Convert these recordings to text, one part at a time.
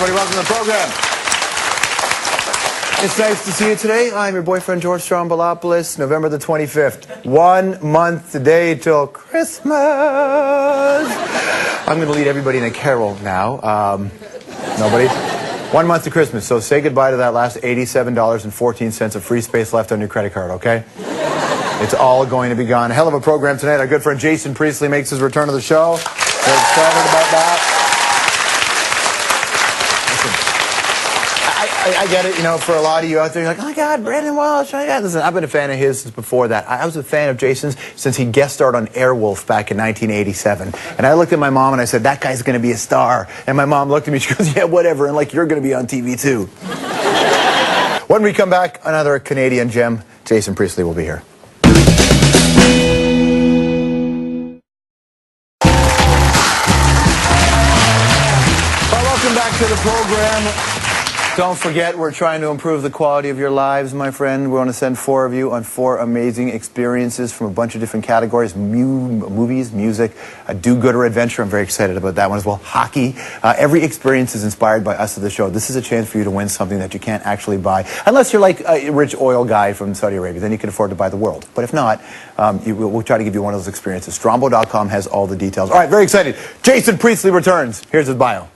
everybody. Welcome to the program. It's nice to see you today. I'm your boyfriend, George Strombolopoulos. November the 25th. 1 month today till Christmas. I'm going to lead everybody in a carol now. Nobody? 1 month to Christmas. So say goodbye to that last $87.14 of free space left on your credit card, okay? It's all going to be gone. Hell of a program tonight. Our good friend Jason Priestley makes his return to the show. We're excited about that. I get it, you know, for a lot of you out there, you're like, oh my God, Brandon Walsh, oh my God. Listen, I've been a fan of his since before that. I was a fan of Jason's since he guest starred on Airwolf back in 1987. And I looked at my mom and I said, that guy's going to be a star. And my mom looked at me, she goes, yeah, whatever, and like, you're going to be on TV too. When we come back, another Canadian gem, Jason Priestley will be here. Well, welcome back to the program. Don't forget, we're trying to improve the quality of your lives, my friend. We want to send 4 of you on 4 amazing experiences from a bunch of different categories. Movies, music, a do-gooder adventure. I'm very excited about that one as well. Hockey. Every experience is inspired by us at the show. This is a chance for you to win something that you can't actually buy. Unless you're like a rich oil guy from Saudi Arabia. Then you can afford to buy the world. But if not, we'll try to give you one of those experiences. Strombo.com has all the details. All right, very excited. Jason Priestley returns. Here's his bio.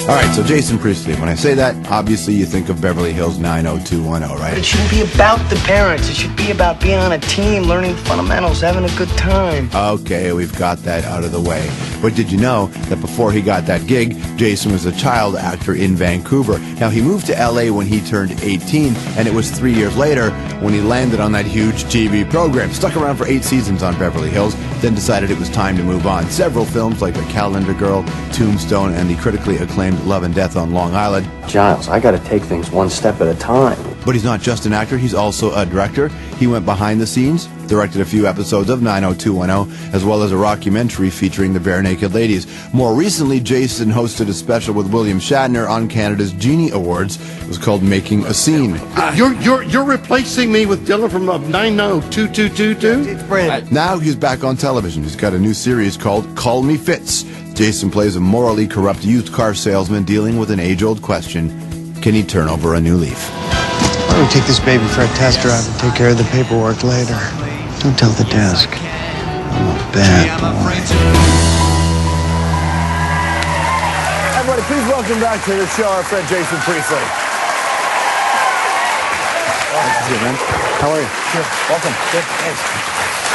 All right, so Jason Priestley, when I say that, obviously you think of Beverly Hills 90210, right? But it shouldn't be about the parents. It should be about being on a team, learning fundamentals, having a good time. Okay, we've got that out of the way. But did you know that before he got that gig, Jason was a child actor in Vancouver? Now, he moved to L.A. when he turned 18, and it was 3 years later when he landed on that huge TV program. Stuck around for 8 seasons on Beverly Hills, then decided it was time to move on. Several films like The Calendar Girl, Tombstone, and the critically acclaimed Love and Death on Long Island. Giles, I gotta take things one step at a time. But he's not just an actor, he's also a director. He went behind the scenes, directed a few episodes of 90210, as well as a rockumentary featuring the Bare Naked Ladies. More recently, Jason hosted a special with William Shatner on Canada's Genie Awards. It was called Making a Scene. You're replacing me with Dylan from 90222? It's Brandon. Now he's back on television. He's got a new series called Call Me Fitz. Jason plays a morally corrupt used car salesman dealing with an age-old question: can he turn over a new leaf? Why don't we take this baby for a test drive and take care of the paperwork later? Don't tell the desk. I'm a bad boy. Everybody, please welcome back to the show our friend Jason Priestley. Nice to see you, man. How are you? Sure. Welcome. Good. Thanks.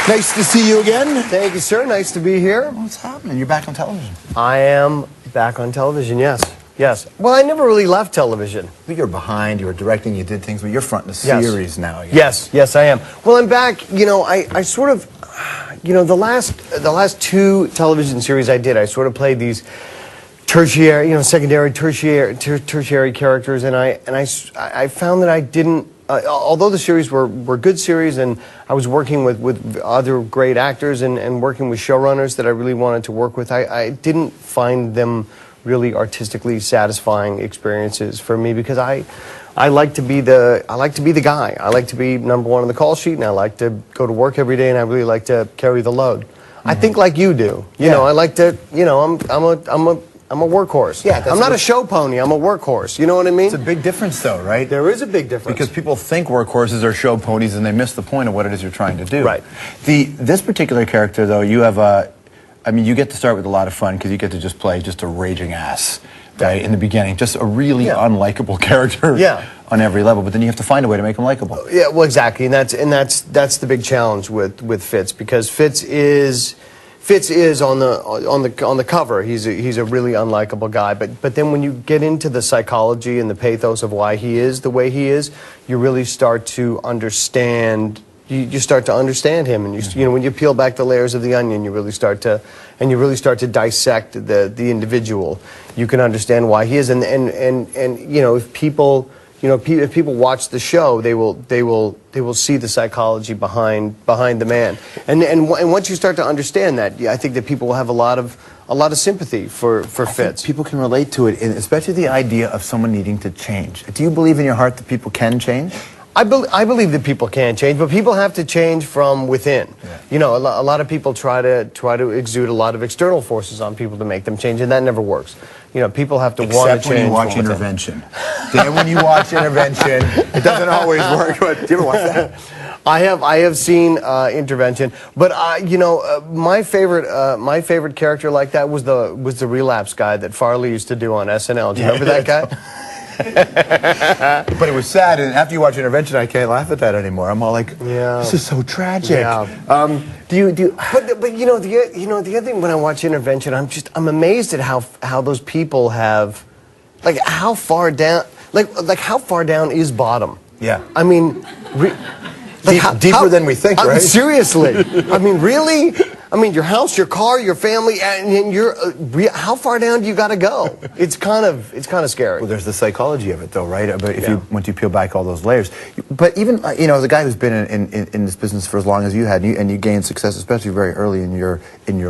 Nice to see you again. Thank you, sir. Nice to be here. What's happening? You're back on television. I am back on television, yes. Yes. Well, I never really left television. You were behind, you were directing, you did things, but you're fronting a series now. Yes, yes, I am. Well, I'm back. You know, I sort of, you know, the last 2 television series I did, I sort of played these tertiary, you know, secondary, tertiary characters, and I found that I didn't. Although the series were good series, and I was working with other great actors and working with showrunners that I really wanted to work with, I didn't find them really artistically satisfying experiences for me, because I like to be the guy. I like to be number 1 on the call sheet, and I like to go to work every day, and I really like to carry the load. Mm-hmm. I think like you do. You know, I like to. You know, I'm a workhorse. Yeah, I'm not a show pony. I'm a workhorse. You know what I mean? It's a big difference, though, right? There is a big difference. Because people think workhorses are show ponies, and they miss the point of what it is you're trying to do. Right. This particular character, though, you have a. I mean, you get to start with a lot of fun because you get to just play just a raging ass, right, in the beginning. Just a really unlikable character on every level. But then you have to find a way to make him likable. Yeah, well, exactly, and that's the big challenge with Fitz, because Fitz is on the cover. He's a really unlikable guy. But then when you get into the psychology and the pathos of why he is the way he is, you really start to understand. You start to understand him, and you know, when you peel back the layers of the onion, you really start to dissect the individual. You can understand why he is, and you know, if people watch the show, they will see the psychology behind the man, and once you start to understand that, I think that people will have a lot of sympathy for Fitz. People can relate to it, and especially the idea of someone needing to change. Do you believe in your heart that people can change? I believe that people can change, but people have to change from within. Yeah. You know, a lot of people try to exude a lot of external forces on people to make them change, and that never works. You know, people have to want to change. Except when you watch from within. Intervention. Then when you watch Intervention, it doesn't always work. But do you ever watch that? I have seen Intervention, but you know, my favorite character like that was the relapse guy that Farley used to do on SNL. Do you remember that guy? But it was sad, and after you watch Intervention, I can't laugh at that anymore. I'm all like, Yeah. this is so tragic. Yeah. Do you? But you know the other thing when I watch Intervention, I'm amazed at how those people have, like, how far down how far down is bottom? Yeah. I mean, Deeper than we think, right? Seriously. I mean, really? I mean, your house, your car, your family, and you're how far down do you got to go? It's kind of scary. Well, there's the psychology of it, though, right? But once you peel back all those layers, but even you know, as a guy who's been in this business for as long as you had, and you gained success, especially very early in your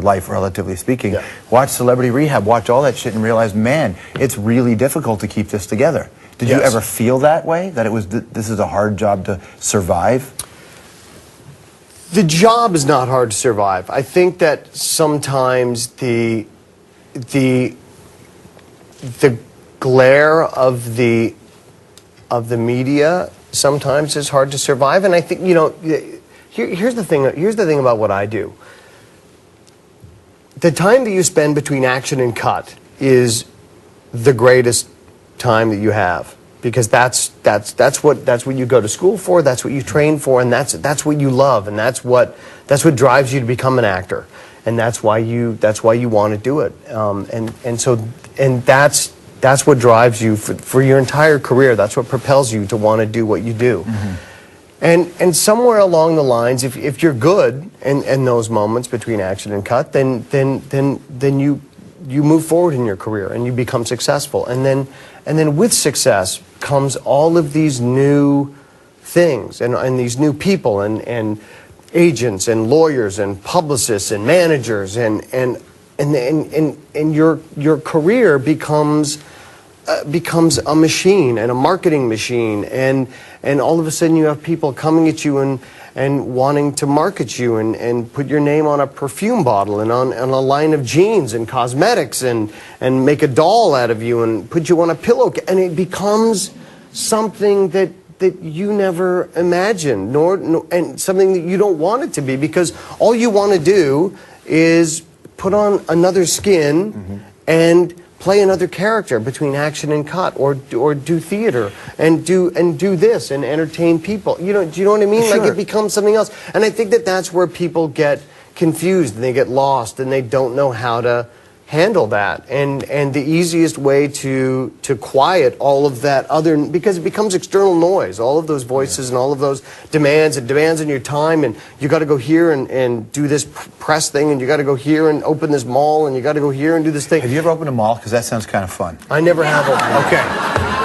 life, relatively speaking. Yeah. Watch Celebrity Rehab, watch all that shit, and realize, man, it's really difficult to keep this together. Did you Yes. ever feel that way? That it was this is a hard job to survive? The job is not hard to survive. I think that sometimes the glare of the media sometimes is hard to survive, and I think, you know, here's the thing about what I do. The time that you spend between action and cut is the greatest time that you have, because that's what you go to school for, that's what you train for, and that's what you love, and that's what drives you to become an actor, and that's why you want to do it, and that's what drives you for your entire career. That's what propels you to want to do what you do. Mm-hmm. And somewhere along the lines, if you're good in those moments between action and cut, then you move forward in your career and you become successful, and then with success comes all of these new things and these new people and agents and lawyers and publicists and managers and your career becomes a machine and a marketing machine, and all of a sudden you have people coming at you and wanting to market you and put your name on a perfume bottle and on a line of jeans and cosmetics and make a doll out of you and put you on a pillowcase, and it becomes something that you never imagined, and something that you don't want it to be, because all you want to do is put on another skin mm-hmm. and play another character between action and cut, or do theater and do this and entertain people. You know, do you know what I mean? Sure. Like, it becomes something else. And I think that's where people get confused and they get lost and they don't know how to handle that. And the easiest way to quiet all of that other, because it becomes external noise, all of those voices and all of those demands on your time, and you got to go here and do this press thing, and you got to go here and open this mall, and you got to go here and do this thing. Have you ever opened a mall? Because that sounds kind of fun. I never have opened a mall. Okay.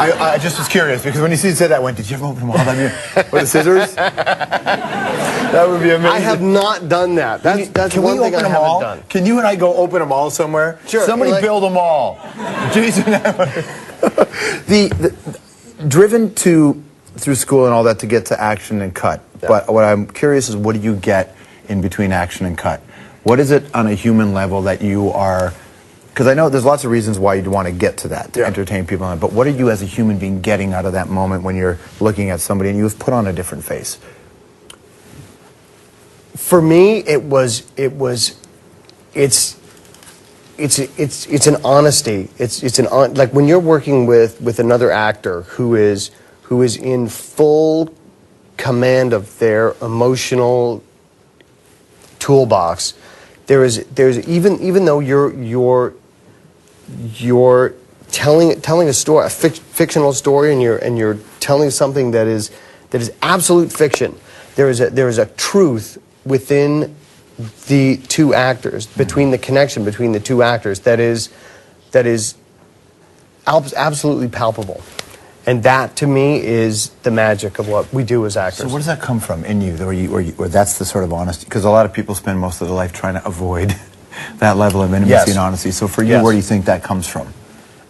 I just was curious, because when you said that, I went, did you ever open a mall? With the scissors? That would be amazing. I have not done that. That's Can one we thing open I a mall? haven't done. Can you and I go open a mall somewhere? Sure. Somebody build a mall. Jason, the driven through school and all that to get to action and cut. Yeah. But what I'm curious is, what do you get in between action and cut? What is it on a human level that you are? Because I know there's lots of reasons why you'd want to get to that, to entertain people. But what are you as a human being getting out of that moment when you're looking at somebody and you've put on a different face? For me, it's an honesty. Like when you're working with another actor who is in full command of their emotional toolbox. There's even though you're telling a story, a fictional story, and you're telling something that is absolute fiction. There is a truth within the two actors, between the connection between the two actors, that is absolutely palpable. And that, to me, is the magic of what we do as actors. So where does that come from in you, where that's the sort of honesty? Because a lot of people spend most of their life trying to avoid that level of intimacy and honesty. So for you, where do you think that comes from?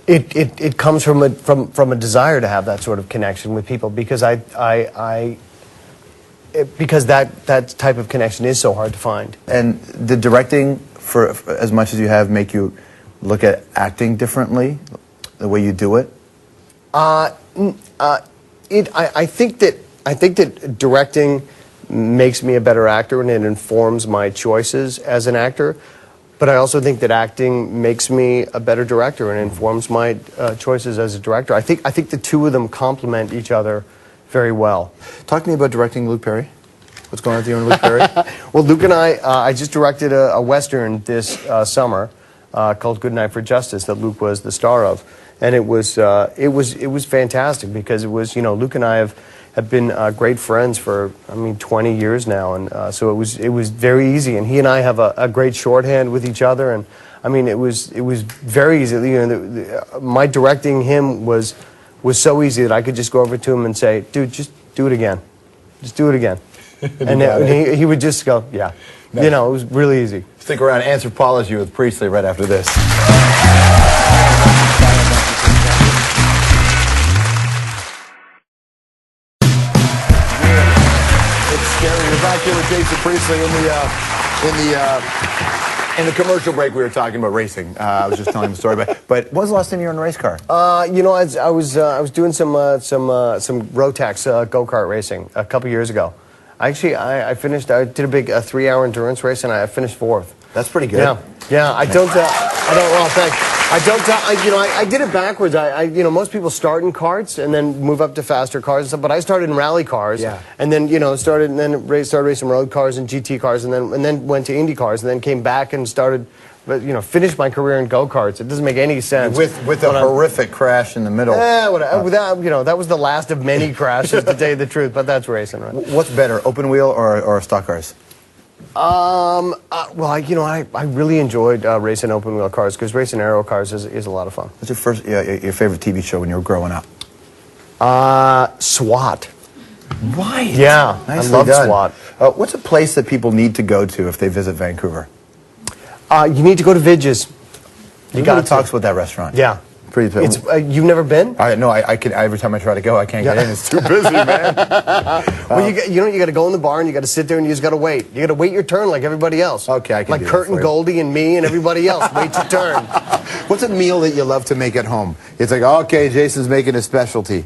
It comes from a desire to have that sort of connection with people because because that type of connection is so hard to find. And the directing, for as much as you have, make you look at acting differently, the way you do it? I think that directing makes me a better actor and it informs my choices as an actor. But I also think that acting makes me a better director and informs my choices as a director. I think the two of them complement each other very well. Talk to me about directing Luke Perry. What's going on with you and Luke Perry? Well, Luke and I just directed a Western this summer called Good Night for Justice that Luke was the star of. And it was fantastic because it was, you know, Luke and I have been great friends for, 20 years now, and so it was very easy. And he and I have a great shorthand with each other, and it was very easy. You know, my directing him was so easy that I could just go over to him and say, "Dude, just do it again, just do it again," and he would just go, "Yeah." Nice. You know, it was really easy. Stick around. Anthropology with Priestley right after this. Back here with Jason Priestley in the commercial break. We were talking about racing. I was just telling him a story, but when was the last time you were in a race car? You know, I was doing some Rotax go-kart racing a couple years ago. Actually, I did a big 3-hour endurance race, and I finished 4th. That's pretty good. Yeah. I did it backwards. You know, most people start in karts and then move up to faster cars and stuff. But I started in rally cars, and then started racing road cars and GT cars, and then went to Indy cars, and then came back and started, finished my career in go-karts. It doesn't make any sense. With a horrific crash in the middle. Yeah, that was the last of many crashes, to tell you the truth. But that's racing, right? What's better, open wheel or stock cars? Well, I really enjoyed racing open wheel cars because racing aero cars is a lot of fun. What's your favorite TV show when you were growing up? SWAT. Right. Yeah, Nicely I love done. SWAT. What's a place that people need to go to if they visit Vancouver? You need to go to Vidge's. Nobody talks about that restaurant. Yeah. Pretty. You've never been? No, I can. Every time I try to go, I can't get in. It's too busy, man. Well, you got to go in the bar and you got to sit there and you just got to wait. You got to wait your turn like everybody else. Okay, I can like do Kurt that for and you. Goldie and me and everybody else. Wait your turn. What's a meal that you love to make at home? It's like, okay, Jason's making a specialty.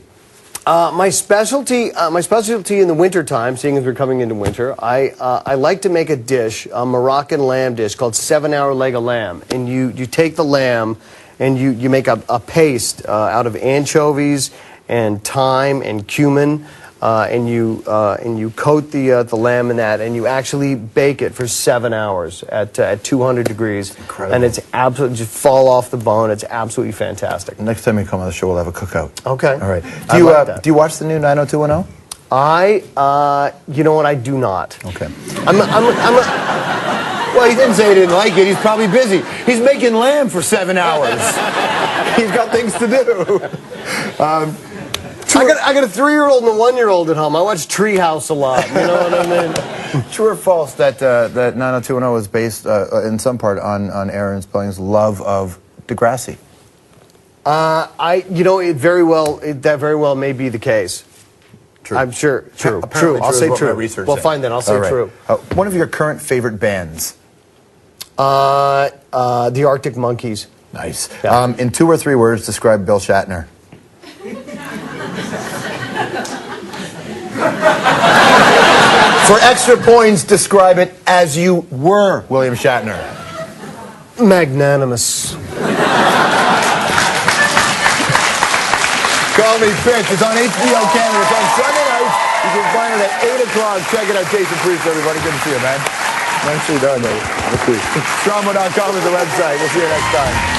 My specialty in the wintertime, seeing as we're coming into winter, I like to make a dish, a Moroccan lamb dish called 7-hour leg of lamb. And you take the lamb and you make a paste out of anchovies and thyme and cumin, and you coat the lamb in that, and you actually bake it for 7 hours at 200 degrees. Incredible. And it's absolutely just fall off the bone. It's absolutely fantastic. Next time you come on the show, we'll have a cookout. Okay. All right. Do you watch the new 90210? You know what? I do not. Okay. Well, he didn't say he didn't like it. He's probably busy. He's making lamb for 7 hours. He's got things to do. I got a 3-year-old and a 1-year-old at home. I watch Treehouse a lot. You know what I mean? True or false that 90210 was based in some part on Aaron Spelling's love of Degrassi? It very well may be the case. True. I'm sure. True. Apparently I'll say is what true. my research Well, said. fine then. I'll say All right. true. One of your current favorite bands? The Arctic Monkeys. Nice. Yeah. In 2 or 3 words, describe Bill Shatner. For extra points, describe it as you were William Shatner. Magnanimous. Call Me Pitch. It's on HBO Canada. It's on Sunday nights. You can find it at 8 o'clock. Check it out. Jason Priestley, everybody. Good to see you, man. Nicely done, though. Strombo.com is the website. We'll see you next time.